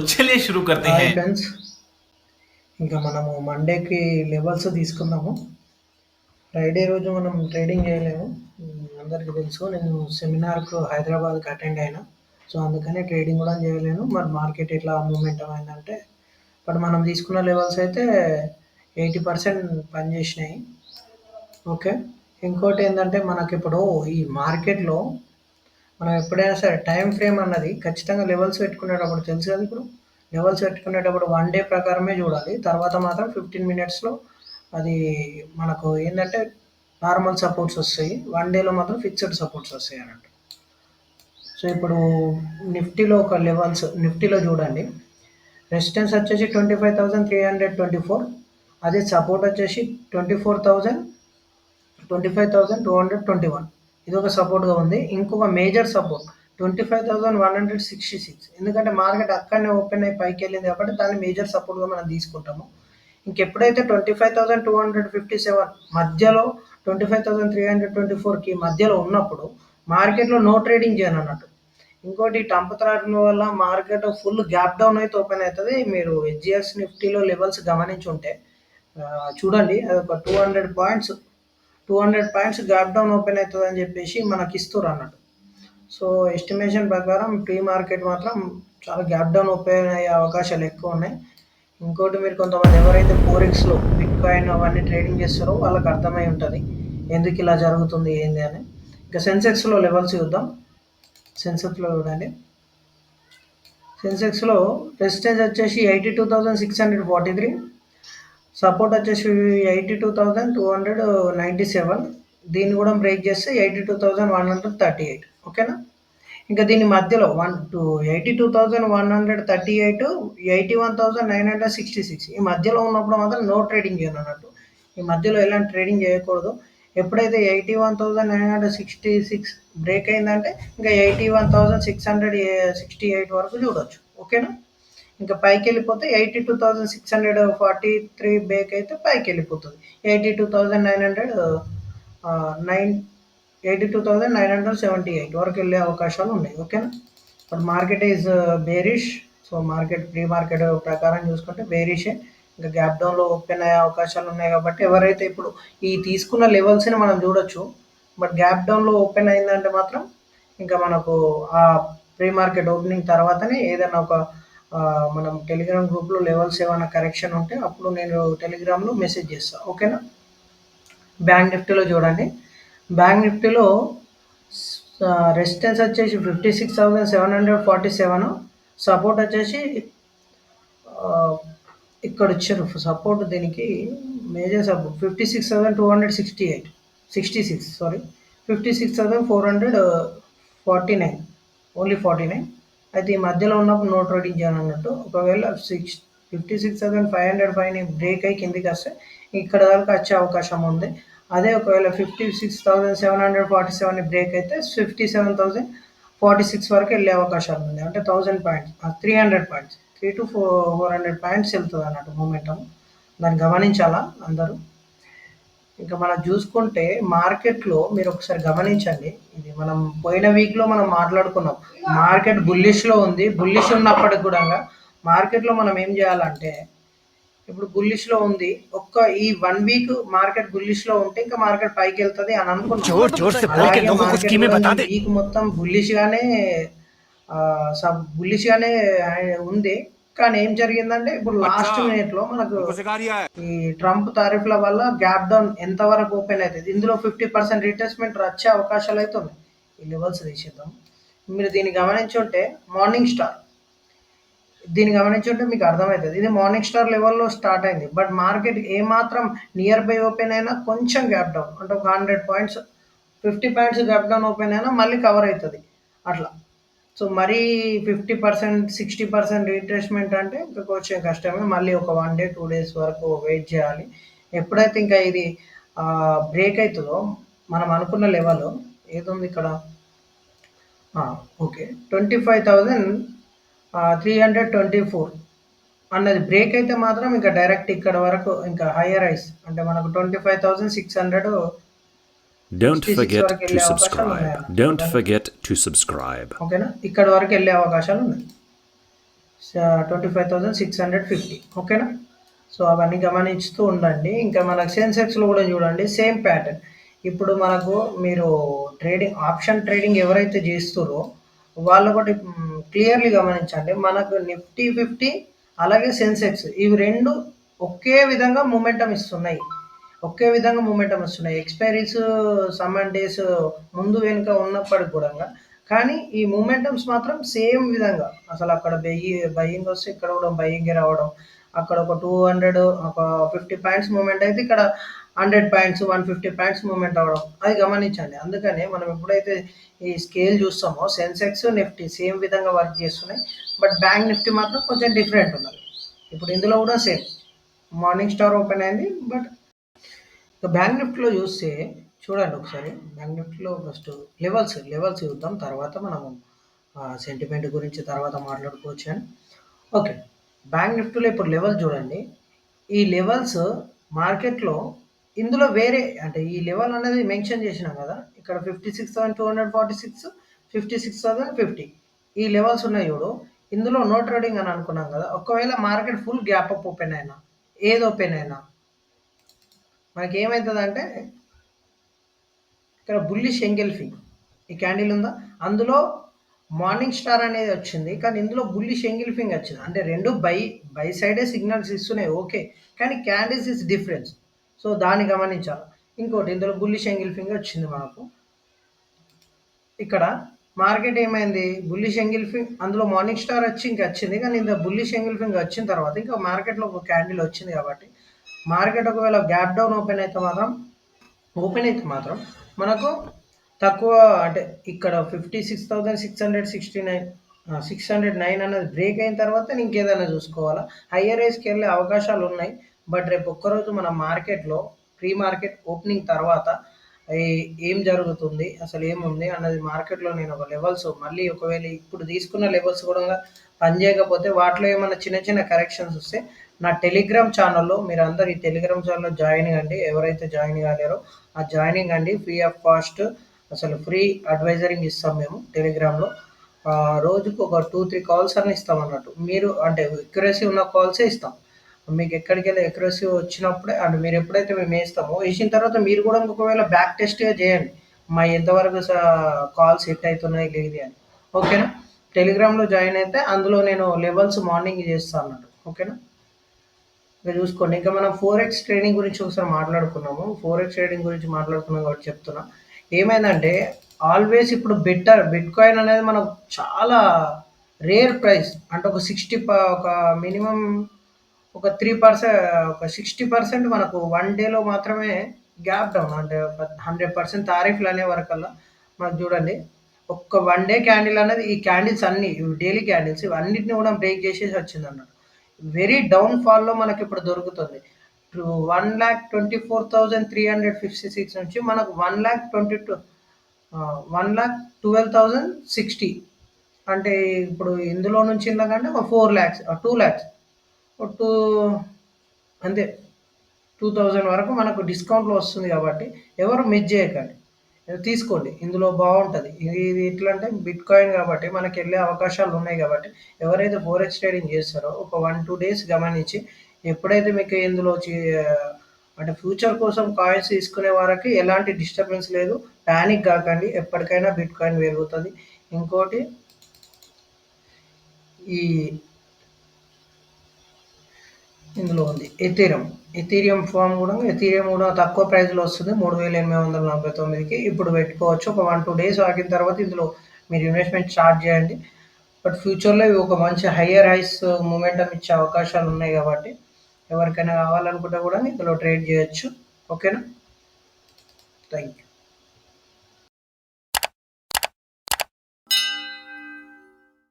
चलिए शुरू करते హాయ్ हैं। ఫ్రెండ్స్. ఇంకా మనము మండేకి లెవెల్స్ తీసుకుందాము. ఫ్రైడే రోజు మనం ట్రేడింగ్ చేయలేము. అందరికీ తెలుసు. నేను సెమినార్‌కు హైదరాబాద్‌కి అటెండ్ అయినా. సో, అందుకని ట్రేడింగ్ కూడా చేయలేను. మరి మార్కెట్ ఎట్లా మూవ్‌మెంట్ అయిందంటే, ఇప్పుడు మనం తీసుకున్న లెవెల్స్ అయితే 80% పనిచేసినాయి. ఓకే. ఇంకోటేందంటే మనకిప్పుడు ఈ మార్కెట్‌లో మనం ఎప్పుడైనా సరే టైమ్ ఫ్రేమ్ అన్నది ఖచ్చితంగా లెవెల్స్ పెట్టుకునేటప్పుడు తెలుసు కదా ఇప్పుడు. లెవెల్స్ పెట్టుకునేటప్పుడు 1 డే ప్రకారమే చూడాలి. తర్వాత మాత్రం 15 మినిట్స్‌లో అది మనకు ఏందంటే నార్మల్ సపోర్ట్స్ వస్తాయి. 1 డేలో మాత్రం ఫిక్స్డ్ సపోర్ట్స్ వస్తాయన్నట్టు. సో, ఇప్పుడు నిఫ్టీలో చూడండి. రెసిస్టెన్స్ వచ్చేసి 25,324. అదే సపోర్ట్ వచ్చేసి 25,221. ఇదొక సపోర్ట్‌గా ఉంది. ఇంకొక మేజర్ సపోర్ట్ 25,166. ఎందుకంటే మార్కెట్ అక్కడనే ఓపెన్ అయ్యి పైకెళ్ళింది కాబట్టి దాన్ని మేజర్ సపోర్ట్‌గా మనం తీసుకుంటాము. ఇంకెప్పుడైతే 25,257 మధ్యలో 25,324కి మధ్యలో ఉన్నప్పుడు మార్కెట్‌లో నో ట్రేడింగ్ చేయనన్నట్టు. ఇంకోటి ట్రంప్ థ్రెట్‌ల వల్ల మార్కెట్ ఫుల్ గ్యాప్ డౌన్ అయితే ఓపెన్ అయితది. మీరు హెచ్‌డిఎఫ్‌సి నిఫ్టీలో లెవెల్స్ గమనించుంటే చూడండి అదొక 200 పాయింట్స్ గ్యాప్ డౌన్ ఓపెన్ అవుతదని చెప్పేసి మనకి ఇస్తుర్రన్నట్టు. సో, ఎస్టిమేషన్ ప్రకారం ప్రీ మార్కెట్ మాత్రం చాలా గ్యాప్ డౌన్ ఓపెన్ అయ్యే అవకాశాలు ఎక్కువున్నాయి. ఇంకోటి మీరు కొంతమంది ఎవరైతే ఫోరెక్స్‌లో బిట్‌కాయిన్ అవన్నీ ట్రేడింగ్ చేస్తారో వాళ్ళకి అర్థమై ఉంటది. ఎందుకిలా జరుగుతుంది ఏంది అని. ఇక సెన్సెక్స్‌లో లెవెల్స్ చూద్దాం. సెన్సెక్స్‌లో చూడండి. సెన్సెక్స్‌లో రెసిస్టెన్స్ వచ్చేసి 82,643. సపోర్ట్ వచ్చేసి 82,297. దీన్ని కూడా బ్రేక్ చేస్తే 82,138. ఓకేనా. ఇంకా దీని మధ్యలో 82,138, 81,966 ఈ మధ్యలో ఉన్నప్పుడు మాత్రం నో ట్రేడింగ్ చేయను అన్నట్టు. ఈ మధ్యలో ఎలాంటి ట్రేడింగ్ చేయకూడదు. ఎప్పుడైతే 81,966 బ్రేక్ అయిందంటే ఇంకా 81,668 వరకు చూడొచ్చు. ఓకేనా. ఇంకా పైకి వెళ్ళిపోతే 82,643 బ్రేక్ అయితే పైకి వెళ్ళిపోతుంది. 82,978 వరకు వెళ్ళే అవకాశాలు ఉన్నాయి. ఓకేనా. But market is bearish. So, pre market ప్రకారం చూసుకుంటే బేరిషే. ఇంకా గ్యాప్ డౌన్లో ఓపెన్ అయ్యే అవకాశాలు ఉన్నాయి కాబట్టి ఎవరైతే ఇప్పుడు ఈ తీసుకున్న లెవెల్స్ని మనం చూడొచ్చు. బట్ గ్యాప్ డౌన్లో ఓపెన్ అయిందంటే మాత్రం ఇంకా మనకు ఆ ప్రీ మార్కెట్ ఓపెనింగ్ తర్వాతనే ఏదైనా ఒక మనం టెలిగ్రామ్ గ్రూప్లో లెవెల్స్ ఏమైనా కరెక్షన్ ఉంటే అప్పుడు నేను టెలిగ్రామ్లో మెసేజ్ చేస్తాను. ఓకేనా. బ్యాంక్ నిఫ్టీలో చూడండి. బ్యాంక్ నిఫ్టీలో రెసిస్టెన్స్ వచ్చేసి 56,747. సపోర్ట్ వచ్చేసి ఇక్కడ ఇచ్చారు సపోర్ట్. దీనికి మేజర్ సపోర్ట్ 56,266 సారీ 56,449, ఓన్లీ 49. అయితే ఈ మధ్యలో ఉన్నప్పుడు నో ట్రేడింగ్ చేయను అన్నట్టు. ఒకవేళ 56,500 పైన బ్రేక్ అయ్యి కిందికి వస్తే ఇక్కడ దాకా వచ్చే అవకాశం ఉంది. అదే ఒకవేళ 56,747 బ్రేక్ అయితే 57,046 వరకు వెళ్ళే అవకాశాలు ఉంది. అంటే 1000 పాయింట్స్, 300 పాయింట్స్, 300 to 400 పాయింట్స్ వెళ్తుంది అన్నట్టు మూమెంటం. దాన్ని గమనించాలా అందరూ. ఇంకా మనం చూసుకుంటే మార్కెట్‌లో మీరు ఒకసారి గమనించండి. ఇది మనం పోయిన వీక్‌లో మనం మాట్లాడుకున్నాం. మార్కెట్ బుల్లిష్‌లో ఉంది. బుల్లిష్ ఉన్నప్పటికి కూడా మార్కెట్‌లో మనం ఏం చేయాలంటే ఇప్పుడు బుల్లిష్‌లో ఉంది. ఈ 1 వీక్ మార్కెట్ బుల్లిష్‌లో ఉంటే ఇంకా మార్కెట్ పైకెళ్తది అని అనుకున్నాం. जोर जोर से बोल के అలాగే लोगों को మార్కెట్ स्कीमें కూడా बता ఈ दे। వీక్ మొత్తం బుల్లిష్‌గానే ఉంది. కానీ ఏం జరిగిందంటే ఇప్పుడు లాస్ట్ మినిట్‌లో మనకు हमको सिखा रिया है। ఈ ట్రంప్ టారిఫ్ల వల్ల గ్యాప్ డౌన్ ఎంతవరకు ఓపెన్ అవుతుంది. ఇందులో 50% రిట్రేస్మెంట్ వచ్చే అవకాశాలు అయితే ఉన్నాయి. ఈ లెవెల్స్ తీసేద్దాం. మీరు దీన్ని గమనించుంటే దీన్ని గమనించుంటే మీకు అర్థమవుతుంది. ఇది మార్నింగ్ స్టార్ లెవెల్‌లో స్టార్ట్ అయింది. బట్ మార్కెట్ ఏమాత్రం నియర్ బై ఓపెన్ అయినా కొంచెం గ్యాప్ డౌన్ అంటే ఒక 100 points, 50 points gap down open అయినా మళ్ళీ కవర్ అవుతుంది అట్లా. సో, మరీ 50%, 60% రీట్రేస్మెంట్ అంటే ఇంకా కొంచెం కష్టమే. మళ్ళీ ఒక 1 డే, 2 డేస్ వరకు వెయిట్ చేయాలి. ఎప్పుడైతే ఇంకా ఇది బ్రేక్ అవుతుందో మనం అనుకున్న లెవెల్ ఏదుంది ఇక్కడ ఓకే 25,324 అన్నది బ్రేక్ అయితే మాత్రం ఇంకా డైరెక్ట్ ఇక్కడ వరకు ఇంకా హయ్యర్ ఐస్ అంటే మనకు Don't 25,666 forget వరకు to వెళ్ళే అవకాశాలు subscribe. ఉన్నాయన్నట్టు. Don't forget to subscribe. ఓకేనా. ఇక్కడ వరకు వెళ్ళే అవకాశాలు ఉన్నాయి. 25,650. ఓకేనా. సో అవన్నీ గమనిస్తూ ఉండండి. ఇంకా మనకు సెన్సెక్స్లో కూడా చూడండి సేమ్ ప్యాటర్న్. ఇప్పుడు మనకు మీరు ఆప్షన్ ట్రేడింగ్ ఎవరైతే చేస్తారో వాళ్ళు ఒకటి క్లియర్లీ గమనించండి. మనకు నిఫ్టీ 50 అలాగే సెన్సెక్స్ ఇవి రెండు ఒకే విధంగా మూమెంటం ఇస్తున్నాయి. ఎక్స్పైరీస్ సమ్ అండ్ డేస్ ముందు వెనుక ఉన్నప్పటికి కూడా, కానీ ఈ మూమెంటమ్స్ మాత్రం సేమ్ విధంగా అసలు అక్కడ బయ్యింగ్ వస్తే ఇక్కడ కూడా బయ్యింగే రావడం, అక్కడ ఒక 200 ఒక 50 పాయింట్స్ మూమెంట్ అయితే ఇక్కడ 100 పాయింట్స్ 150 పాయింట్స్ మూమెంట్ అవ్వడం అది గమనించండి. అందుకనే మనం ఎప్పుడైతే ఈ స్కేల్ చూస్తామో సెన్సెక్స్ నిఫ్టీ సేమ్ విధంగా వర్క్ చేస్తున్నాయి. బట్ బ్యాంక్ నిఫ్టీ మాత్రం కొంచెం డిఫరెంట్ ఉన్నది. ఇప్పుడు ఇందులో కూడా సేమ్ మార్నింగ్ స్టార్ ఓపెన్ అయింది. బట్ బ్యాంక్ నిఫ్టీలో చూస్తే చూడండి ఒకసారి. బ్యాంక్ నిఫ్టీలో ఫస్ట్ లెవెల్స్ చూద్దాం, తర్వాత మనము సెంటిమెంట్ గురించి తర్వాత మాట్లాడుకోవచ్చు అని. ఓకే, బ్యాంక్ నిఫ్టీలో ఇప్పుడు లెవెల్ చూడండి. ఈ లెవెల్స్ మార్కెట్లో ఇందులో వేరే అంటే ఈ లెవెల్ అనేది మెన్షన్ చేసినాం కదా, ఇక్కడ 56,246 56,050 ఈ లెవెల్స్ ఉన్నాయి చూడు. ఇందులో నో ట్రేడింగ్ అని అనుకున్నాం కదా. ఒకవేళ market full gap up open అయినా ఏది ఓపెన్ అయినా మనకి ఏమవుతుందంటే ఇక్కడ బుల్లిష్ ఎంగెల్ఫింగ్ ఈ క్యాండిల్ ఉందా, అందులో మార్నింగ్ స్టార్ అనేది వచ్చింది, కానీ ఇందులో బుల్లిష్ ఎంగెల్ఫింగ్ వచ్చింది. అంటే రెండు బై సైడే సిగ్నల్స్ ఇస్తున్నాయి ఓకే, కానీ క్యాండిల్స్ ఇస్ డిఫరెన్స్. సో దాన్ని గమనించాలి. ఇంకోటి ఇందులో బుల్లిష్ ఎంగెల్ఫింగ్ వచ్చింది మనకు. ఇక్కడ మార్కెట్ ఏమైంది, బుల్లిష్ ఎంగెల్ఫింగ్ అందులో మార్నింగ్ స్టార్ వచ్చి ఇంకా వచ్చింది, కానీ ఇందులో బుల్లిష్ ఎంగెల్ఫింగ్ వచ్చిన తర్వాత ఇంకా మార్కెట్లో ఒక క్యాండిల్ వచ్చింది. కాబట్టి మార్కెట్ ఒకవేళ గ్యాప్ డౌన్ ఓపెన్ అయితే మాత్రం మనకు తక్కువ అంటే ఇక్కడ 56,609 609 అనేది బ్రేక్ అయిన తర్వాత ఇంకేదైనా చూసుకోవాలా. హయ్యర్ రేస్కి వెళ్ళే అవకాశాలు ఉన్నాయి. బట్ రేపు ఒక్కరోజు మన మార్కెట్లో ప్రీ మార్కెట్ ఓపెనింగ్ తర్వాత ఏం జరుగుతుంది, అసలు ఏముంది అన్నది మార్కెట్లో నేను ఒక లెవెల్స్ మళ్ళీ ఒకవేళ ఇప్పుడు తీసుకున్న లెవెల్స్ కూడా పనిచేయకపోతే వాటిలో ఏమైనా చిన్న చిన్న కరెక్షన్స్ వస్తే నా టెలిగ్రామ్ ఛానల్లో మీరు అందరు ఈ టెలిగ్రామ్ ఛానల్లో జాయిన్ కండి. ఎవరైతే జాయిన్ కాలేరో ఆ జాయినింగ్ అండి, ఫ్రీ ఆఫ్ కాస్ట్. అసలు ఫ్రీ అడ్వైజరింగ్ ఇస్తాం మేము టెలిగ్రామ్లో. రోజుకు ఒక 2-3 కాల్స్ అన్నీ ఇస్తాం అన్నట్టు. మీరు అంటే ఎక్యురసీ ఉన్న కాల్సే ఇస్తాం. మీకు ఎక్కడికి వెళ్ళి ఎక్యురసీ వచ్చినప్పుడే అంటే మీరు ఎప్పుడైతే మేము వేస్తామో వేసిన తర్వాత మీరు కూడా ఒకవేళ బ్యాక్ టెస్ట్గా చేయండి మా ఎంతవరకు కాల్స్ హిట్ అవుతున్నాయి లేదు అని. ఓకేనా. టెలిగ్రామ్లో జాయిన్ అయితే అందులో నేను లెవెల్స్ మార్నింగ్ చేస్తాను అన్నట్టు. ఓకేనా. ఇంకా చూసుకోండి. ఇంకా మనం 4x ట్రేడింగ్ గురించి ఒకసారి మాట్లాడుకున్నాము. 4x ట్రేడింగ్ గురించి మాట్లాడుకున్నాం కాబట్టి చెప్తున్నా. ఏమైందంటే ఆల్వేస్ ఇప్పుడు బిట్ కాయిన్ అనేది మనకు చాలా రేర్ ప్రైస్. అంటే ఒక మినిమం ఒక 3% ఒక 60% మనకు 1 డేలో మాత్రమే గ్యాప్ డౌన్. అంటే 100% తారీఫ్లు అనే వరకల్లా మనకు చూడండి ఒక్క 1 డే క్యాండిల్ అనేది ఈ క్యాండిల్స్ అన్ని డైలీ క్యాండిల్స్ ఇవన్నిటిని కూడా బ్రేక్ చేసేసి వచ్చింది అన్నట్టు. వెరీ డౌన్ ఫాల్లో మనకి ఇప్పుడు దొరుకుతుంది. 1,24,356 నుంచి మనకు 1,12,060 అంటే ఇప్పుడు ఇందులో నుంచి ఇందాకంటే ఒక 4 lakhs 2 lakhs అంతే 2,000 వరకు మనకు డిస్కౌంట్లో వస్తుంది. కాబట్టి ఎవరు మిస్ చేయకండి, తీసుకోండి. ఇందులో బాగుంటుంది. ఇది ఎట్లా అంటే బిట్ కాయిన్ కాబట్టి మనకి వెళ్ళే అవకాశాలు ఉన్నాయి. కాబట్టి ఎవరైతే 4x ట్రేడింగ్ చేస్తారో ఒక 1-2 డేస్ గమనించి ఎప్పుడైతే మీకు ఇందులో అంటే ఫ్యూచర్ కోసం కాయిన్స్ తీసుకునే వారికి ఎలాంటి డిస్టర్బెన్స్ లేదు, ప్యానిక్ కాకండి. ఎప్పటికైనా బిట్ కాయిన్ పెరుగుతుంది. ఇంకోటి ఈ ఇందులో ఉంది ఎథీరియం ఫామ్ కూడా తక్కువ ప్రైస్లో వస్తుంది 3,849కి. ఇప్పుడు పెట్టుకోవచ్చు. ఒక 1-2 డేస్ ఆగిన తర్వాత ఇందులో మీరు ఇన్వెస్ట్మెంట్ స్టార్ట్ చేయండి. బట్ ఫ్యూచర్లో ఇవి ఒక మంచి హయ్యర్ హైస్ మూమెంటం ఇచ్చే అవకాశాలు ఉన్నాయి. కాబట్టి ఎవరికైనా కావాలనుకుంటే కూడా ఇందులో ట్రేడ్ చేయొచ్చు. ఓకేనా. Thank you.